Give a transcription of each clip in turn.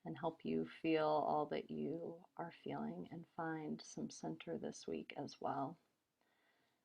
and help you feel all that you are feeling and find some center this week as well.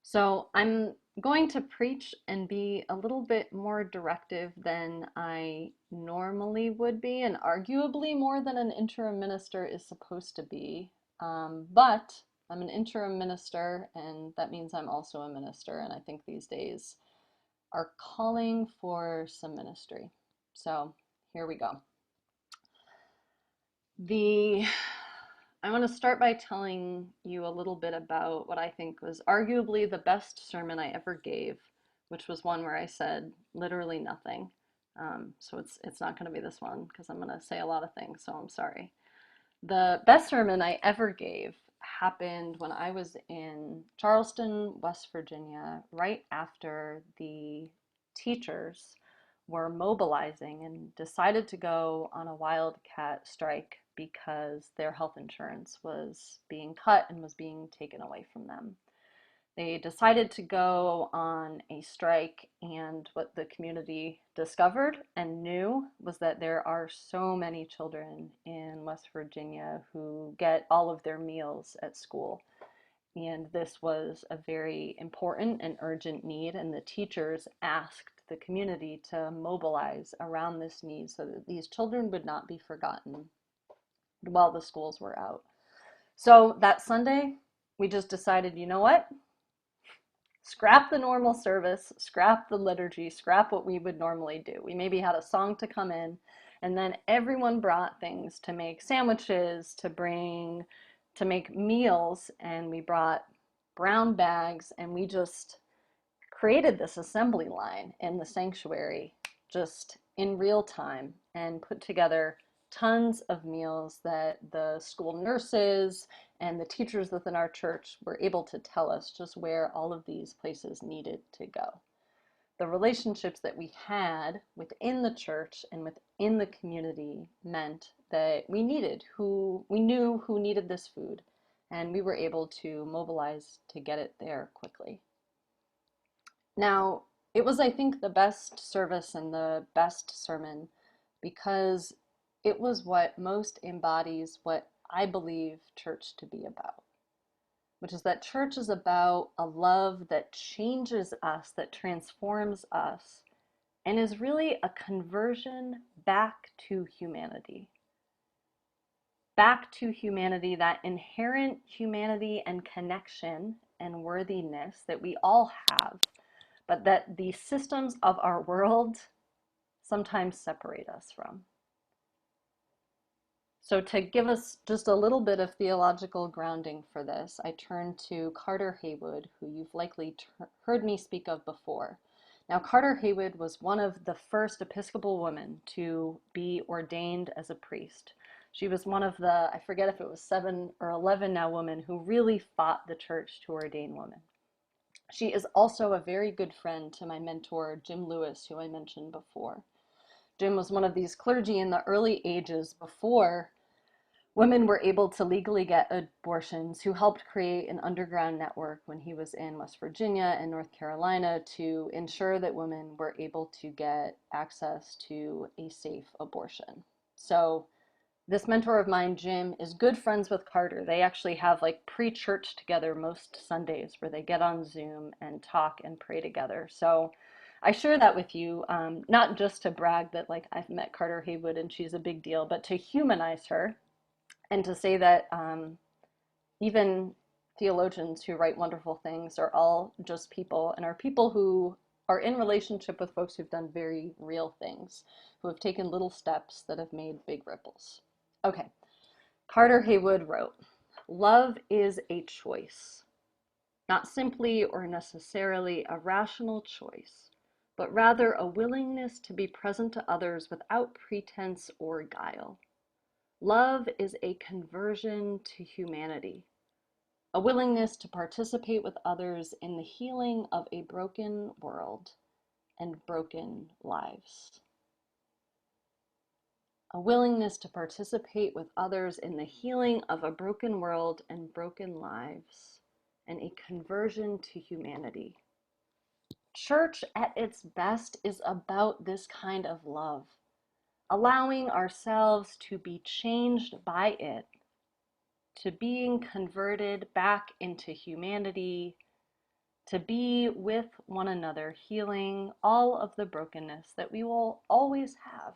So I'm going to preach and be a little bit more directive than I normally would be, and arguably more than an interim minister is supposed to be. But I'm an interim minister, and that means I'm also a minister, and I think these days are calling for some ministry. So here we go. I want to start by telling you a little bit about what I think was arguably the best sermon I ever gave, which was one where I said literally nothing. So it's not going to be this one because I'm going to say a lot of things, so I'm sorry. The best sermon I ever gave happened when I was in Charleston, West Virginia, right after the teachers were mobilizing and decided to go on a wildcat strike because their health insurance was being cut and was being taken away from them. They decided to go on a strike, and what the community discovered and knew was that there are so many children in West Virginia who get all of their meals at school. And this was a very important and urgent need, and the teachers asked the community to mobilize around this need so that these children would not be forgotten while the schools were out. So that Sunday, we just decided, you know what? Scrap the normal service, scrap the liturgy, scrap what we would normally do. We maybe had a song to come in, and then everyone brought things to make sandwiches, to make meals, and we brought brown bags, and we just created this assembly line in the sanctuary just in real time and put together tons of meals that the school nurses and the teachers within our church were able to tell us just where all of these places needed to go. The relationships that we had within the church and within the community meant that we knew who needed this food, and we were able to mobilize to get it there quickly. Now, it was, I think, the best service and the best sermon because it was what most embodies what I believe church to be about, which is that church is about a love that changes us, that transforms us, and is really a conversion back to humanity. Back to humanity, that inherent humanity and connection and worthiness that we all have, but that the systems of our world sometimes separate us from. So to give us just a little bit of theological grounding for this, I turn to Carter Haywood, who you've likely heard me speak of before. Now, Carter Haywood was one of the first Episcopal women to be ordained as a priest. She was one of the, I forget if it was 7 or 11 now, women who really fought the church to ordain women. She is also a very good friend to my mentor, Jim Lewis, who I mentioned before. Jim was one of these clergy in the early ages before women were able to legally get abortions, who helped create an underground network when he was in West Virginia and North Carolina to ensure that women were able to get access to a safe abortion. So this mentor of mine, Jim, is good friends with Carter. They actually have like pre-church together most Sundays where they get on Zoom and talk and pray together. So I share that with you, not just to brag that like I've met Carter Haywood and she's a big deal, but to humanize her and to say that even theologians who write wonderful things are all just people and are people who are in relationship with folks who've done very real things, who have taken little steps that have made big ripples. Okay, Carter Haywood wrote, "Love is a choice, not simply or necessarily a rational choice, but rather a willingness to be present to others without pretense or guile. Love is a conversion to humanity, a willingness to participate with others in the healing of a broken world and broken lives. A willingness to participate with others in the healing of a broken world and broken lives, and a conversion to humanity. Church at its best is about this kind of love, allowing ourselves to be changed by it, to being converted back into humanity, to be with one another, healing all of the brokenness that we will always have.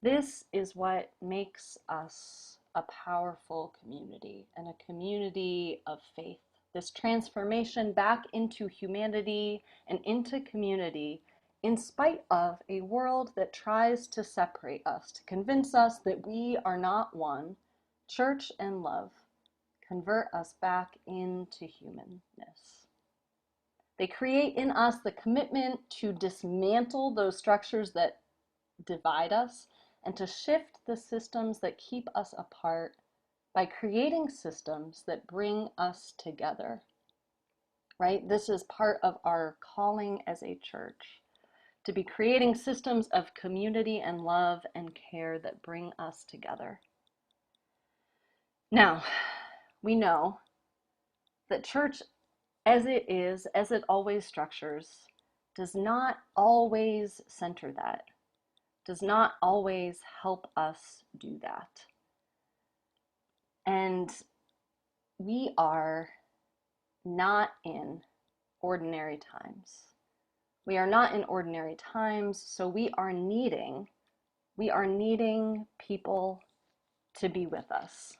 This is what makes us a powerful community and a community of faith. This transformation back into humanity and into community in spite of a world that tries to separate us, to convince us that we are not one. Church and love convert us back into humanness. They create in us the commitment to dismantle those structures that divide us and to shift the systems that keep us apart by creating systems that bring us together, right? This is part of our calling as a church, to be creating systems of community and love and care that bring us together. Now, we know that church as it is, as it always structures, does not always center that, does not always help us do that. And we are not in ordinary times. We are not in ordinary times, so we are needing people to be with us.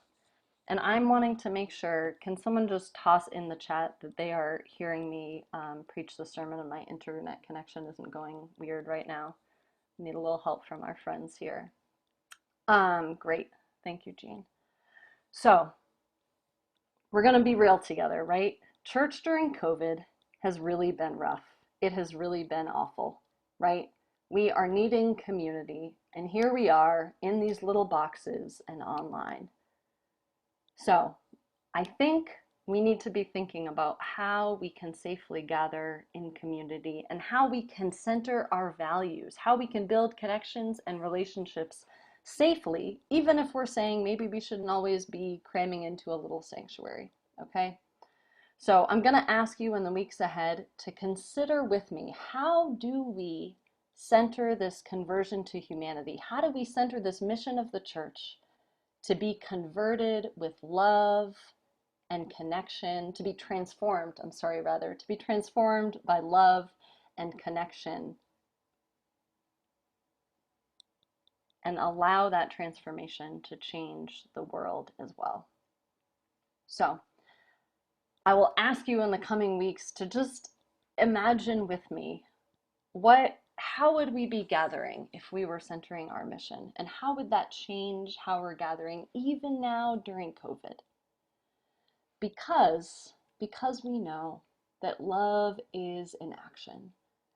And I'm wanting to make sure, can someone just toss in the chat that they are hearing me preach the sermon and my internet connection isn't going weird right now? I need a little help from our friends here. Great. Thank you, Jean. So we're going to be real together, right? Church during COVID has really been rough. It has really been awful, right? We are needing community, and here we are in these little boxes and online. So I think we need to be thinking about how we can safely gather in community and how we can center our values, how we can build connections and relationships safely, even if we're saying maybe we shouldn't always be cramming into a little sanctuary, okay? So I'm going to ask you in the weeks ahead to consider with me, how do we center this conversion to humanity? How do we center this mission of the church to be converted with love and connection, to be transformed, to be transformed by love and connection, and allow that transformation to change the world as well. So I will ask you in the coming weeks to just imagine with me, how would we be gathering if we were centering our mission? And how would that change how we're gathering even now during COVID? Because we know that love is in action.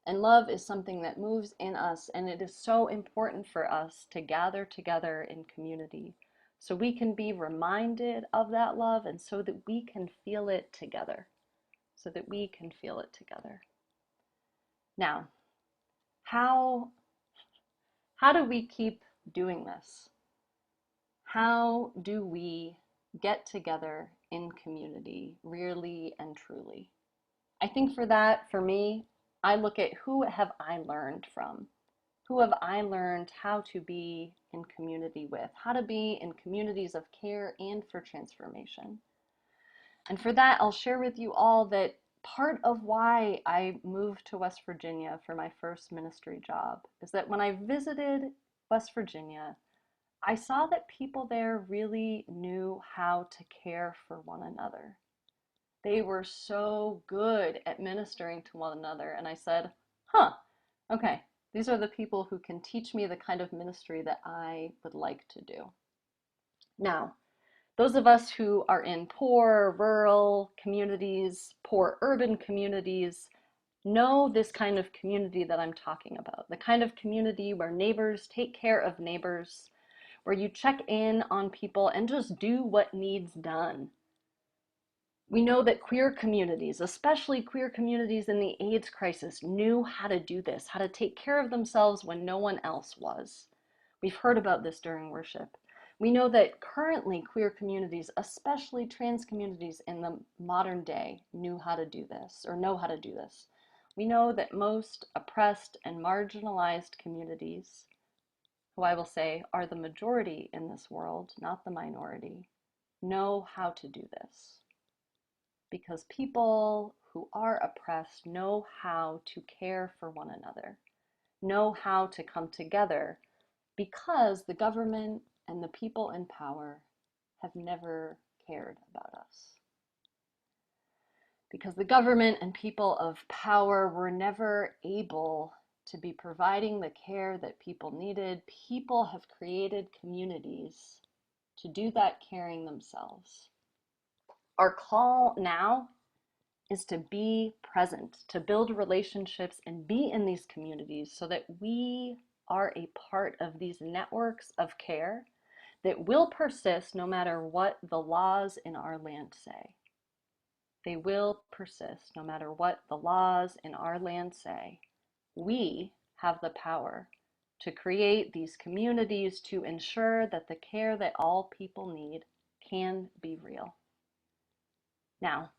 And love is something that moves in us, and it is so important for us to gather together in community so we can be reminded of that love and so that we can feel it together. Now, how do we keep doing this? How do we get together in community really and truly? I think for me, I look at who have I learned from? Who have I learned how to be in community with? How to be in communities of care and for transformation. And for that, I'll share with you all that part of why I moved to West Virginia for my first ministry job is that when I visited West Virginia, I saw that people there really knew how to care for one another. They were so good at ministering to one another. And I said, okay, these are the people who can teach me the kind of ministry that I would like to do. Now, those of us who are in poor rural communities, poor urban communities, know this kind of community that I'm talking about. The kind of community where neighbors take care of neighbors, where you check in on people and just do what needs done. We know that queer communities, especially queer communities in the AIDS crisis, knew how to do this, how to take care of themselves when no one else was. We've heard about this during worship. We know that currently queer communities, especially trans communities in the modern day, know how to do this. We know that most oppressed and marginalized communities, who I will say are the majority in this world, not the minority, know how to do this. Because people who are oppressed know how to care for one another, know how to come together, because the government and the people in power have never cared about us. Because the government and people of power were never able to be providing the care that people needed, people have created communities to do that caring themselves. Our call now is to be present, to build relationships and be in these communities so that we are a part of these networks of care that will persist no matter what the laws in our land say. They will persist no matter what the laws in our land say. We have the power to create these communities to ensure that the care that all people need can be real. Now,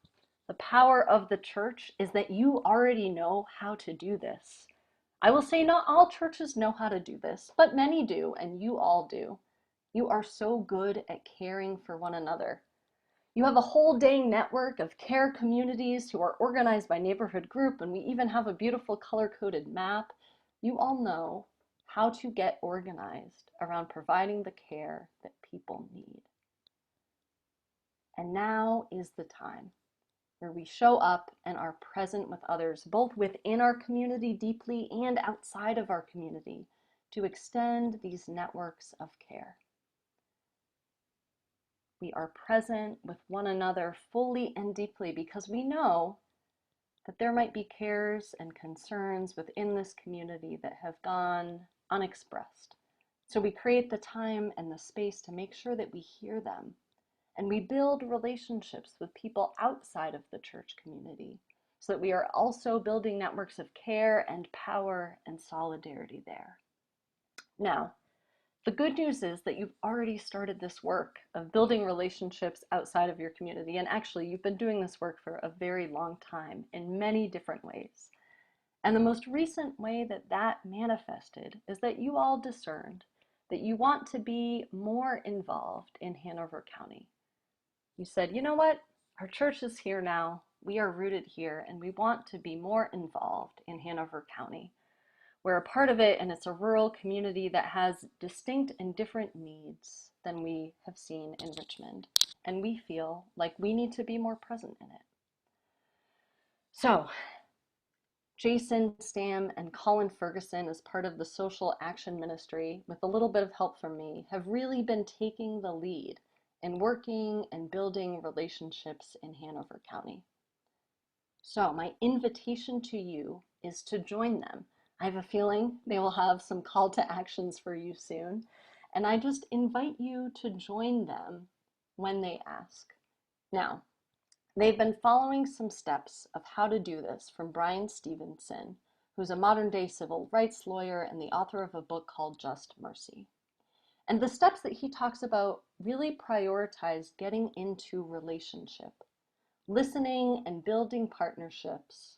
the power of the church is that you already know how to do this. I will say not all churches know how to do this, but many do, and you all do. You are so good at caring for one another. You have a whole dang network of care communities who are organized by neighborhood group, and we even have a beautiful color-coded map. You all know how to get organized around providing the care that people need. And now is the time where we show up and are present with others, both within our community deeply and outside of our community, to extend these networks of care. We are present with one another fully and deeply because we know that there might be cares and concerns within this community that have gone unexpressed. So we create the time and the space to make sure that we hear them. And we build relationships with people outside of the church community so that we are also building networks of care and power and solidarity there. Now, the good news is that you've already started this work of building relationships outside of your community. And actually, you've been doing this work for a very long time in many different ways. And the most recent way that that manifested is that you all discerned that you want to be more involved in Hanover County. You said, you know what? Our church is here now. We are rooted here, and we want to be more involved in Hanover County. We're a part of it, and it's a rural community that has distinct and different needs than we have seen in Richmond. And we feel like we need to be more present in it. So, Jason Stam and Colin Ferguson, as part of the Social Action Ministry, with a little bit of help from me, have really been taking the lead in working and building relationships in Hanover County. So my invitation to you is to join them. I have a feeling they will have some call to actions for you soon, and I just invite you to join them when they ask. Now, they've been following some steps of how to do this from Brian Stevenson, who's a modern-day civil rights lawyer and the author of a book called Just Mercy. And the steps that he talks about really prioritize getting into relationship, listening and building partnerships,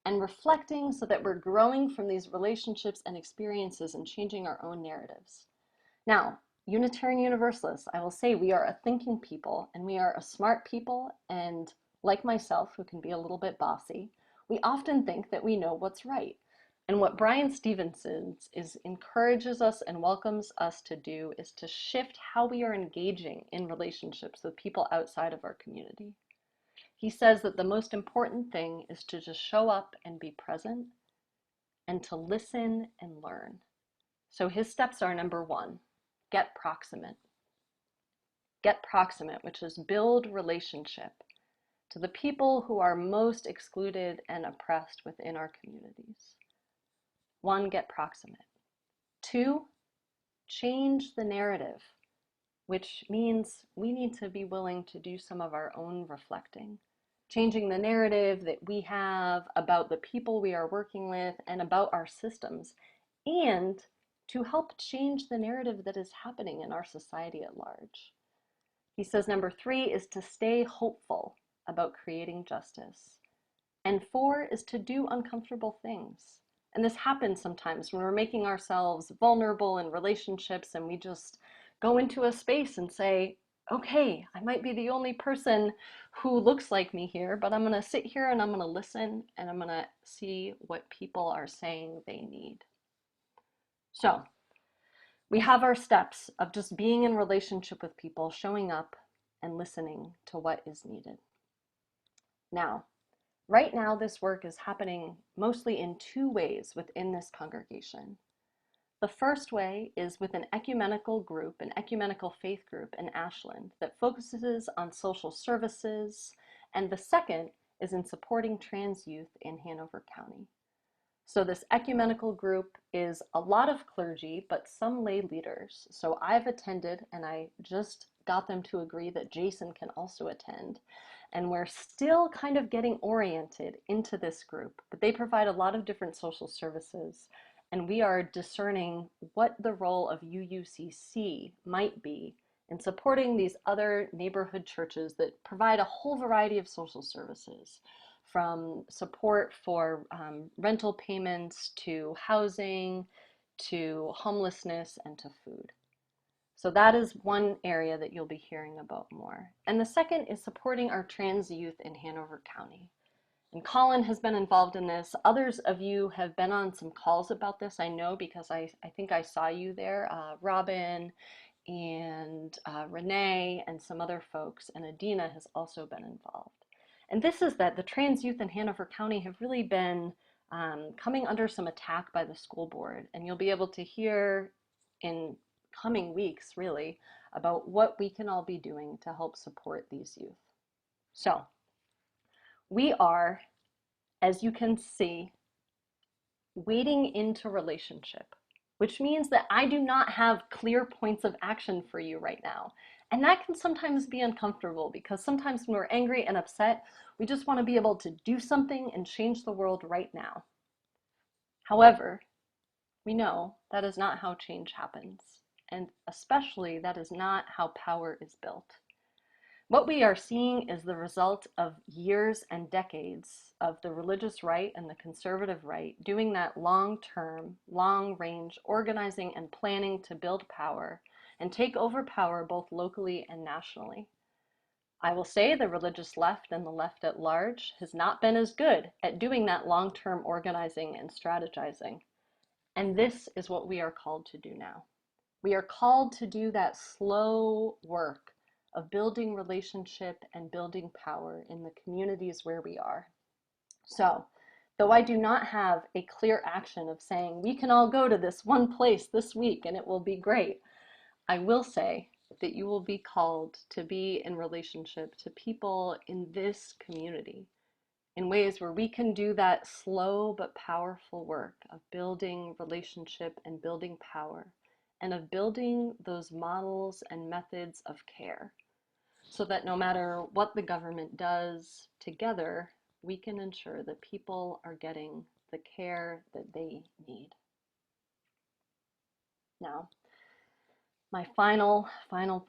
and reflecting so that we're growing from these relationships and experiences and changing our own narratives. Now, Unitarian Universalists, I will say we are a thinking people and we are a smart people, and like myself, who can be a little bit bossy, we often think that we know what's right. And what Brian Stevenson encourages us and welcomes us to do is to shift how we are engaging in relationships with people outside of our community. He says that the most important thing is to just show up and be present and to listen and learn. So his steps are: number one, get proximate. Get proximate, which is build relationship to the people who are most excluded and oppressed within our communities. One, get proximate. Two, change the narrative, which means we need to be willing to do some of our own reflecting. Changing the narrative that we have about the people we are working with and about our systems, and to help change the narrative that is happening in our society at large. He says number three is to stay hopeful about creating justice. And 4 is to do uncomfortable things. And this happens sometimes when we're making ourselves vulnerable in relationships and we just go into a space and say, okay, I might be the only person who looks like me here, but I'm going to sit here and I'm going to listen and I'm going to see what people are saying they need. So we have our steps of just being in relationship with people, showing up and listening to what is needed. Now, right now, this work is happening mostly in 2 ways within this congregation. The first way is with an ecumenical group, an ecumenical faith group in Ashland that focuses on social services, and the second is in supporting trans youth in Hanover County. So this ecumenical group is a lot of clergy, but some lay leaders. So I've attended, and I just got them to agree that Jason can also attend. And we're still kind of getting oriented into this group, but they provide a lot of different social services. And we are discerning what the role of UUCC might be in supporting these other neighborhood churches that provide a whole variety of social services, from support for rental payments to housing to homelessness and to food. So that is one area that you'll be hearing about more. And the second is supporting our trans youth in Hanover County. And Colin has been involved in this. Others of you have been on some calls about this, I know, because I think I saw you there, Robin and Renee and some other folks, and Adina has also been involved. And this is that the trans youth in Hanover County have really been coming under some attack by the school board. And you'll be able to hear in coming weeks, really, about what we can all be doing to help support these youth. So we are, as you can see, wading into relationship, which means that I do not have clear points of action for you right now. And that can sometimes be uncomfortable because sometimes when we're angry and upset, we just want to be able to do something and change the world right now. However, we know that is not how change happens. And especially that is not how power is built. What we are seeing is the result of years and decades of the religious right and the conservative right doing that long-term, long-range organizing and planning to build power and take over power both locally and nationally. I will say the religious left and the left at large has not been as good at doing that long-term organizing and strategizing. And this is what we are called to do now. We are called to do that slow work of building relationship and building power in the communities where we are. So, though I do not have a clear action of saying we can all go to this one place this week and it will be great, I will say that you will be called to be in relationship to people in this community in ways where we can do that slow but powerful work of building relationship and building power, and of building those models and methods of care, so that no matter what the government does, together we can ensure that people are getting the care that they need. Now, my final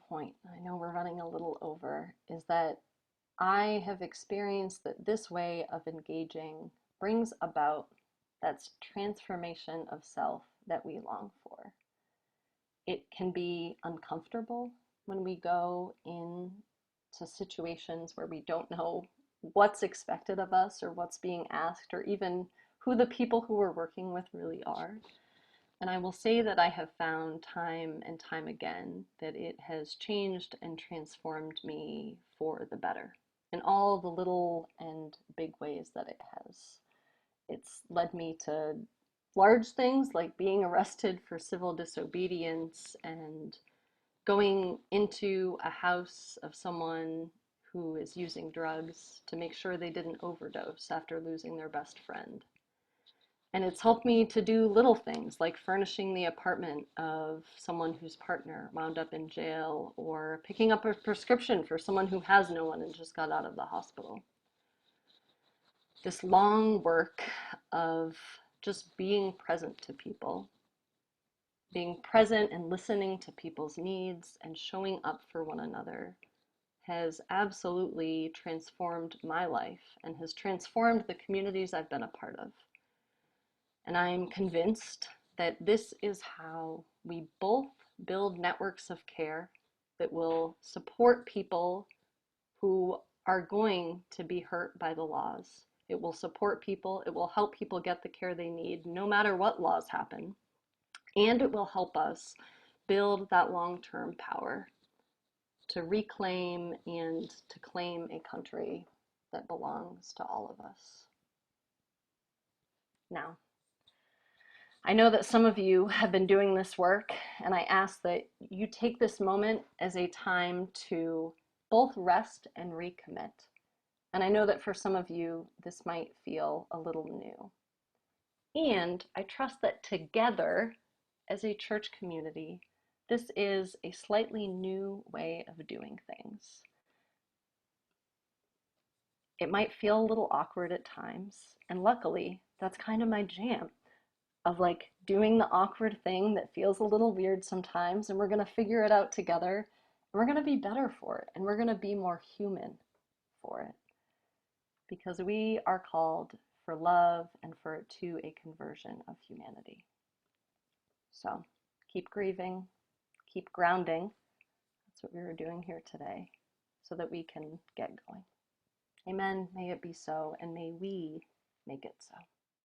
point, I know we're running a little over, is that I have experienced that this way of engaging brings about that transformation of self that we long for. It can be uncomfortable when we go into situations where we don't know what's expected of us or what's being asked or even who the people who we're working with really are. And I will say that I have found time and time again that it has changed and transformed me for the better in all the little and big ways that it has. It's led me to large things like being arrested for civil disobedience and going into a house of someone who is using drugs to make sure they didn't overdose after losing their best friend. And it's helped me to do little things like furnishing the apartment of someone whose partner wound up in jail, or picking up a prescription for someone who has no one and just got out of the hospital. This long work of just being present to people, being present and listening to people's needs and showing up for one another has absolutely transformed my life and has transformed the communities I've been a part of. And I'm convinced that this is how we both build networks of care that will support people who are going to be hurt by the laws. It will support people, it will help people get the care they need no matter what laws happen, and it will help us build that long-term power to reclaim and to claim a country that belongs to all of us. Now, I know that some of you have been doing this work, and I ask that you take this moment as a time to both rest and recommit. And I know that for some of you, this might feel a little new. And I trust that together, as a church community, this is a slightly new way of doing things. It might feel a little awkward at times, and luckily, that's kind of my jam, of like doing the awkward thing that feels a little weird sometimes, and we're going to figure it out together, and we're going to be better for it, and we're going to be more human for it, because we are called for love and to a conversion of humanity. So keep grieving, keep grounding. That's what we were doing here today, so that we can get going. Amen. May it be so, and may we make it so.